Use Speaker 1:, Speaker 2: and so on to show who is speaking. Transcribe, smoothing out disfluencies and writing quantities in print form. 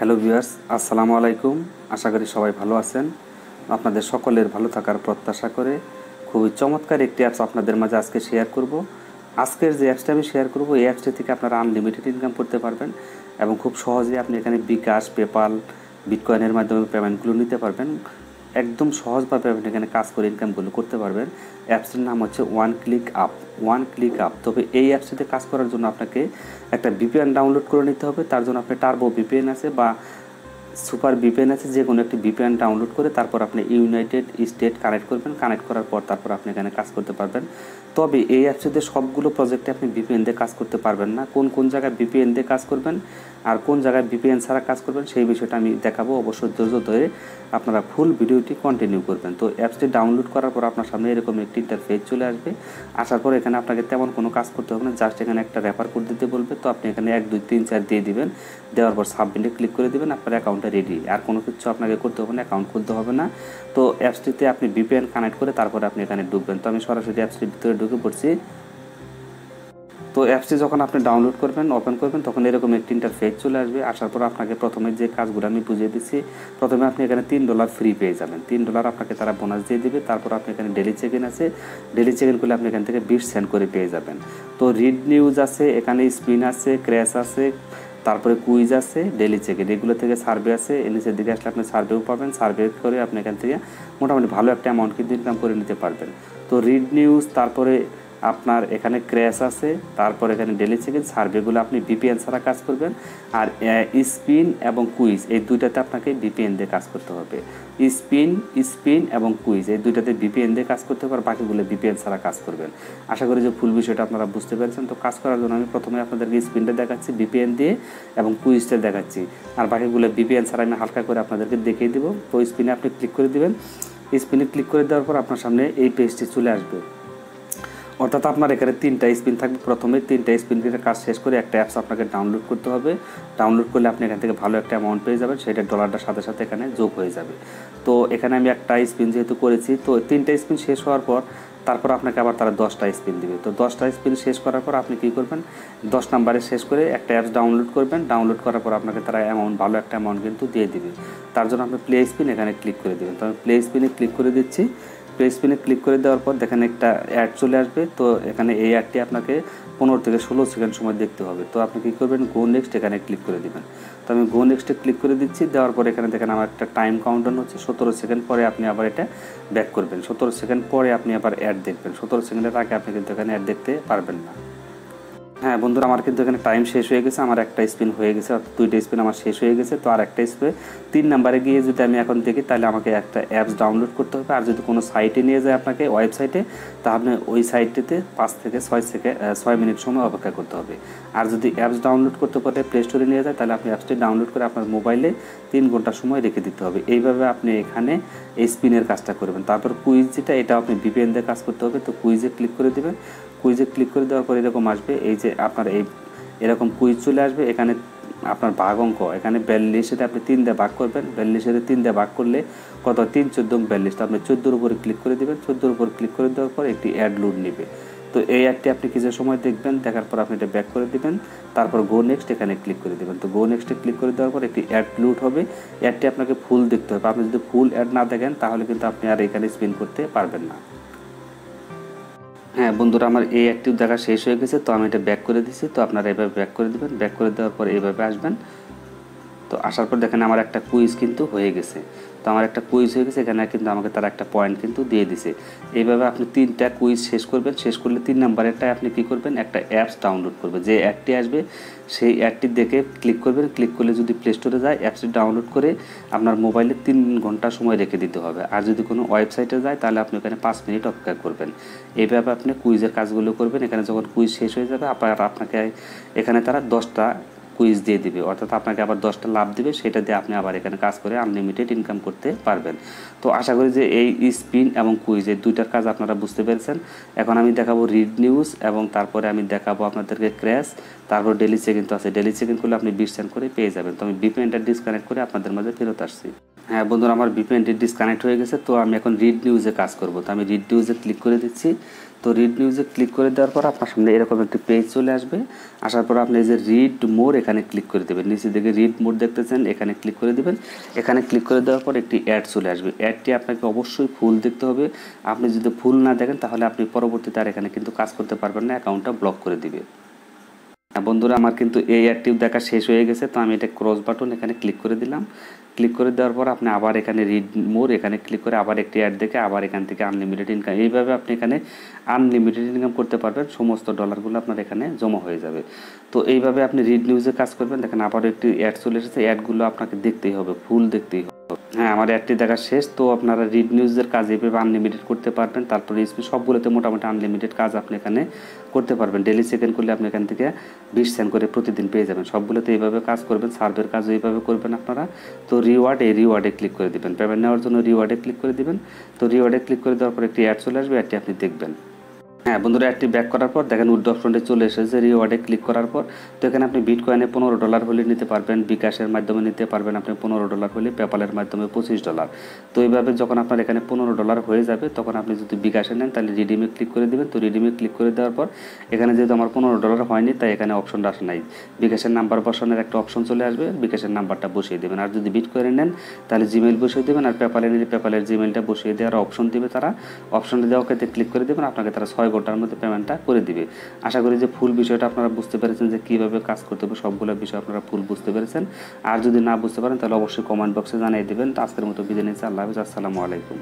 Speaker 1: Hello viewers, আসসালামু আলাইকুম। আশা করি সবাই ভালো আছেন। আপনাদের সকলের ভালো থাকার প্রত্যাশা করে খুবই চমৎকার একটি অ্যাপস আপনাদের মাঝে আজকে শেয়ার করব। আজকের যে অ্যাপসটা আমি শেয়ার করব, এই অ্যাপসটি থেকে আপনারা আনলিমিটেড ইনকাম করতে পারবেন এবং খুব সহজে আপনি এখানে বিকাশ, পেপাল, বিটকয়েনের মাধ্যমে পেমেন্টগুলো নিতে পারবেন। একদম সহজভাবে আপনি এখানে কাজ করে ইনকামগুলো করতে পারবেন। অ্যাপসটির নাম হচ্ছে ওয়ান ক্লিক আপ। তবে এই অ্যাপসটিতে কাজ করার জন্য আপনাকে একটা ভিপিএন ডাউনলোড করে নিতে হবে। তার জন্য আপনি টার্বো ভিপিএন আছে বা সুপার ভিপিএন আছে, যে কোনো একটি ভিপিএন ডাউনলোড করে তারপর আপনি ইউনাইটেড স্টেট কানেক্ট করবেন। কানেক্ট করার পর তারপর আপনি এখানে কাজ করতে পারবেন। তবে এই অ্যাপসটিতে সবগুলো প্রজেক্টে আপনি ভিপিএন দিয়ে কাজ করতে পারবেন না। কোন কোন জায়গায় ভিপিএন দিয়ে কাজ করবেন আর কোন জায়গায় ভিপিএন ছাড়া কাজ করবেন সেই বিষয়টা আমি দেখাবো। অবশ্যই ধৈর্য ধরে আপনারা ফুল ভিডিওটি কন্টিনিউ করবেন। তো অ্যাপসটি ডাউনলোড করার পর আপনার সামনে এরকম একটি ইন্টারফেস চলে আসবে। আসার পর এখানে আপনাকে তেমন কোনো কাজ করতে হবে না, জাস্ট এখানে একটা রেফার কোড দিতে বলবে। তো আপনি এখানে 1 2 3 4 দিয়ে দিবেন। দেওয়ার পর সাবমিটে ক্লিক করে দিবেন, আপনার অ্যাকাউন্টটা রেডি। আর কোনো কিছু আপনাকে করতে হবে না, অ্যাকাউন্ট খুলতে হবে না। তো অ্যাপসটিতে আপনি ভিপিএন কানেক্ট করে তারপরে আপনি এখানে ঢুকবেন। তো আমি সরাসরি অ্যাপসটির ভিতরে ঢুকে পড়ছি। তো অ্যাপসটি যখন আপনি ডাউনলোড করবেন, ওপেন করবেন, তখন এরকম একটি ইন্টারফেস চলে আসবে। আসার পর আপনাকে প্রথমে যে কাজগুলো আমি বুঝিয়ে দিচ্ছি, প্রথমে আপনি এখানে $3 ফ্রি পেয়ে যাবেন। $3 আপনাকে তারা বোনাস দিয়ে দেবে। তারপর আপনি এখানে ডেলি চেক ইন আছে, ডেলি চেক ইন করলে আপনি এখান থেকে 20 সেন্ট করে পেয়ে যাবেন। তো রিড নিউজ আছে, এখানে স্পিন আছে, ক্র্যাশ আছে, তারপরে কুইজ আছে, ডেলি চেক ইন, এগুলো থেকে সার্ভে আছে। নিচের দিকে আসলে আপনি সার্ভেও পাবেন। সার্ভে করে আপনি এখান থেকে মোটামুটি ভালো একটা অ্যামাউন্ট কিন্তু ইনকাম করে নিতে পারবেন। তো রিড নিউজ, তারপরে আপনার এখানে ক্র্যাশ আছে, তারপর এখানে ডেলি চেক ইন, সার্ভেগুলো আপনি ভিপিএন ছাড়া কাজ করবেন। আর স্পিন এবং কুইজ এই দুইটাতে আপনাকে ভিপিএন দিয়ে কাজ করতে হবে। স্পিন এবং কুইজ এই দুইটাতে ভিপিএন দিয়ে কাজ করতে হবে, আর বাকিগুলো ভিপিএন ছাড়া কাজ করবেন। আশা করি যে ফুল বিষয়টা আপনারা বুঝতে পেরেছেন। তো কাজ করার জন্য আমি প্রথমে আপনাদেরকে স্পিনটা দেখাচ্ছি ভিপিএন দিয়ে এবং কুইজটা দেখাচ্ছি, আর বাকিগুলো ভিপিএন ছাড়া আমি হালকা করে আপনাদেরকে দেখিয়ে দেবো। তো স্পিনে আপনি ক্লিক করে দেবেন। স্পিনে ক্লিক করে দেওয়ার পর আপনার সামনে এই পেজটি চলে আসবে। অর্থাৎ আপনার এখানে 3টা স্পিন থাকবে। প্রথমে 3টা স্পিনের কাজ শেষ করে একটা অ্যাপস আপনাকে ডাউনলোড করতে হবে। ডাউনলোড করলে আপনি এখান থেকে ভালো একটা অ্যামাউন্ট পেয়ে যাবেন, সেটা ডলারটার সাথে সাথে এখানে যোগ হয়ে যাবে। তো এখানে আমি একটা স্পিন যেহেতু করেছি, তো 3টা স্পিন শেষ হওয়ার পর তারপর আপনাকে আবার তারা 10টা স্পিন দিবে। তো 10টা স্পিন শেষ করার পর আপনি কী করবেন, 10 নাম্বারে শেষ করে একটা অ্যাপস ডাউনলোড করবেন। ডাউনলোড করার পর আপনাকে তারা ভালো একটা অ্যামাউন্ট কিন্তু দিয়ে দিবে। তার জন্য আপনি প্লে স্পিন এখানে ক্লিক করে দেবেন। তো আমি প্লে স্পিনে ক্লিক করে দিচ্ছি। প্লে স্পিনে ক্লিক করে দেওয়ার পর দেখেন একটা অ্যাড চলে আসবে। তো এখানে এই অ্যাডটি আপনাকে 15 থেকে 16 সেকেন্ড সময় দেখতে হবে। তো আপনি কী করবেন, গো নেক্সট এখানে ক্লিক করে দেবেন। তো আমি গো নেক্সটে ক্লিক করে দিচ্ছি। দেওয়ার পর এখানে দেখেন আমার একটা টাইম কাউন্টডাউন হচ্ছে। 17 সেকেন্ড পরে আপনি আবার এটা ব্যাক করবেন। 17 সেকেন্ড পরে আপনি আবার অ্যাড দেখবেন। 17 সেকেন্ডের আগে আপনি কিন্তু এখানে অ্যাড দেখতে পারবেন না। হ্যাঁ বন্ধুরা, আমার কিন্তু এখানে টাইম শেষ হয়ে গেছে। আমার একটা স্পিন হয়ে গেছে, অর্থাৎ 2টা স্পিন আমার শেষ হয়ে গেছে। তো আর একটা স্পিন 3 নাম্বারে গিয়ে যদি আমি এখন দেখি, তাহলে আমাকে একটা অ্যাপস ডাউনলোড করতে হবে। আর যদি কোনো সাইটে নিয়ে যায় আপনাকে, ওয়েবসাইটে, তাহলে ওই সাইটটিতে 5 থেকে 6 মিনিট সময় অপেক্ষা করতে হবে। আর যদি অ্যাপস ডাউনলোড করতে পারে প্লে স্টোরে নিয়ে যায়, তাহলে আপনি অ্যাপসটি ডাউনলোড করে আপনার মোবাইলে 3 ঘন্টা সময় রেখে দিতে হবে। এইভাবে আপনি এখানে এই স্পিনের কাজটা করবেন। তারপর কুইজ যেটা, এটা আপনি ভিপিএন দিয়ে কাজ করতে হবে। তো কুইজে ক্লিক করে দেবেন। কুইজে ক্লিক করে দেওয়ার পর এরকম আসবে, এই যে আপনার এরকম কুইজ চলে আসবে। এখানে আপনার ভাগ অঙ্ক, এখানে 42-এর আপনি 3 দিয়ে ভাগ করবেন। 42-এর 3 দিয়ে ভাগ করলে কত, 3 14 42। তো আপনি 14-এর উপরে ক্লিক করে দেবেন। 14-এর উপর ক্লিক করে দেওয়ার পর একটি অ্যাড লোড নেবে। তো এই অ্যাডটি আপনি কিছু সময় দেখবেন, দেখার পর আপনি এটা ব্যাক করে দেবেন। তারপর গো নেক্সট এখানে ক্লিক করে দেবেন। তো গো নেক্সটে ক্লিক করে দেওয়ার পর একটি অ্যাড লোড হবে। অ্যাডটি আপনাকে ফুল দেখতে হবে। আপনি যদি ফুল অ্যাড না দেখেন, তাহলে কিন্তু আপনি আর এখানে স্পিন করতে পারবেন না। হ্যাঁ বন্ধুরা, আমার এই অ্যাক্টিভ দেখা শেষ হয়ে গেছে। তো আমি এটা ব্যাক করে দিচ্ছি। তো আপনারা এভাবে ব্যাক করে দেবেন। ব্যাক করে দেওয়ার পর এইভাবে আসবেন। তো আসার পর দেখেন আমার একটা কুইজ কিন্তু হয়ে গেছে। তো আমার একটা কুইজ হয়ে গেছে, এখানে কিন্তু আমাকে তারা একটা পয়েন্ট কিন্তু দিয়ে দিছে। এইভাবে আপনি 3টা কুইজ শেষ করবেন। শেষ করলে 3 নাম্বারেরটায় আপনি কী করবেন, একটা অ্যাপস ডাউনলোড করবেন। যে অ্যাডটি আসবে সেই অ্যাডটি দেখে ক্লিক করবেন। ক্লিক করলে যদি প্লে স্টোরে যায়, অ্যাপসটি ডাউনলোড করে আপনার মোবাইলে 3 ঘন্টা সময় রেখে দিতে হবে। আর যদি কোনো ওয়েবসাইটে যায়, তাহলে আপনি ওখানে 5 মিনিট অপেক্ষা করবেন। এইভাবে আপনি কুইজের কাজগুলো করবেন। এখানে যখন কুইজ শেষ হয়ে যাবে, আপনাকে এখানে তারা 10টা কুইজ দিয়ে দিবে, অর্থাৎ আপনাকে আবার 10টা লাভ দিবে। সেটা দিয়ে আপনি আবার এখানে কাজ করে আনলিমিটেড ইনকাম করতে পারবেন। তো আশা করি যে এই স্পিন এবং কুইজ এই দুইটার কাজ আপনারা বুঝতে পেরেছেন। এখন আমি দেখাবো রিড নিউজ এবং তারপরে আমি দেখাবো আপনাদেরকে ক্র্যাশ। তারপর ডেলি চেক ইন তো আছে, ডেলি চেক ইন করলে আপনি 20 সেন্ট করে পেয়ে যাবেন। তো আমি ভিপিএনটা ডিসকানেক্ট করে আপনাদের মাঝে ফেরত আসছি। হ্যাঁ বন্ধুরা, আমার ভিপিএনটি ডিসকানেক্ট হয়ে গেছে। তো আমি এখন রিড নিউজে কাজ করব। তো আমি রিড নিউজে ক্লিক করে দিচ্ছি। তো রিড নিউজে ক্লিক করে দেওয়ার পর আপনার সামনে এরকম একটি পেজ চলে আসবে। আসার পর আপনি এই যে রিড মোর এখানে ক্লিক করে দেবেন, নিচে দিকে রিড মোর দেখতেছেন, এখানে ক্লিক করে দেবেন। এখানে ক্লিক করে দেওয়ার পর একটি অ্যাড চলে আসবে। অ্যাডটি আপনাকে অবশ্যই ফুল দেখতে হবে। আপনি যদি ফুল না দেখেন তাহলে আপনি পরবর্তীতে আর এখানে কিন্তু কাজ করতে পারবেন না, অ্যাকাউন্টটা ব্লক করে দিবে। বন্ধুরা, আমার কিন্তু এই অ্যাডটি দেখা শেষ হয়ে গেছে, তো আমি এটা ক্রস বাটন এখানে ক্লিক করে দিলাম। ক্লিক করে দেওয়ার পর আপনি আবার এখানে রিড মোর এখানে ক্লিক করে আবার একটি অ্যাড দেখে আবার এখান থেকে আনলিমিটেড ইনকাম, এইভাবে আপনি এখানে আনলিমিটেড ইনকাম করতে পারবেন। সমস্ত ডলারগুলো আপনার এখানে জমা হয়ে যাবে। তো এইভাবে আপনি রিড নিউজে কাজ করবেন। দেখেন আবারও একটি অ্যাড চলে এসেছে, অ্যাডগুলো আপনাকে দেখতেই হবে, ফুল দেখতেই হবে। হ্যাঁ, আমার অ্যাডটি দেখা শেষ। তো আপনারা রিড নিউজের কাজ এইভাবে আনলিমিটেড করতে পারবেন। তারপরে সবগুলোতে মোটামুটি আনলিমিটেড কাজ আপনি এখানে করতে পারবেন। ডেলি সেকেন্ড করলে আপনি এখান থেকে 20 সেন্ট করে প্রতিদিন পেয়ে যাবেন। সবগুলোতে এইভাবে কাজ করবেন, সার্ভের কাজও এইভাবে করবেন আপনারা। তো এই রিওয়ার্ডে ক্লিক করে দিবেন, পেমেন্ট নেওয়ার জন্য রিওয়ার্ডে ক্লিক করে দিবেন। তো রিওয়ার্ডে ক্লিক করে দেওয়ার পর একটি অ্যাড চলে আসবে, অ্যাডটি আপনি দেখবেন। হ্যাঁ বন্ধুরা, অ্যাডটি ব্যাক করার পর দেখেন উইথড্র অপশনটি চলে এসেছে রিওয়ার্ডে ক্লিক করার পর। তো এখানে আপনি বিটকয়েনে $15 হলে নিতে পারবেন, বিকাশের মাধ্যমে নিতে পারবেন আপনি $15 হলে, পেপালের মাধ্যমে $25। তো এইভাবে যখন আপনার এখানে $15 হয়ে যাবে তখন আপনি যদি বিকাশে নেন তাহলে রিডিমে ক্লিক করে দেবেন। তো রিডিমে ক্লিক করে দেওয়ার পর এখানে যেহেতু আমার $15 হয়নি তাই এখানে অপশনটা আসে নাই, বিকাশের নাম্বার বসানোর একটা অপশন চলে আসবে, বিকাশের নাম্বারটা বসিয়ে দেবেন। আর যদি বিটকয়েনে নেন তাহলে জিমেইল বসিয়ে দেবেন, আর পেপালে নিলে পেপালের জিমেইলটা বসিয়ে দেওয়ার অপশন দিবে তারা। অপশনটা দেওয়া ক্ষেত্রে ক্লিক করে দেবেন, আপনাকে তারা 6 ঘন্টার মধ্যে পেমেন্টটা করে দিবে। আশা করি যে ফুল বিষয়টা আপনারা বুঝতে পেরেছেন যে কীভাবে কাজ করতে হবে, সবগুলো বিষয় আপনারা ফুল বুঝতে পেরেছেন। আর যদি না বুঝতে পারেন তাহলে অবশ্যই কমেন্ট বক্সে জানিয়ে দেবেন। তো আজকের মতো বিদায় নিচ্ছি, আল্লাহ হাফেজ, আসসালামু আলাইকুম।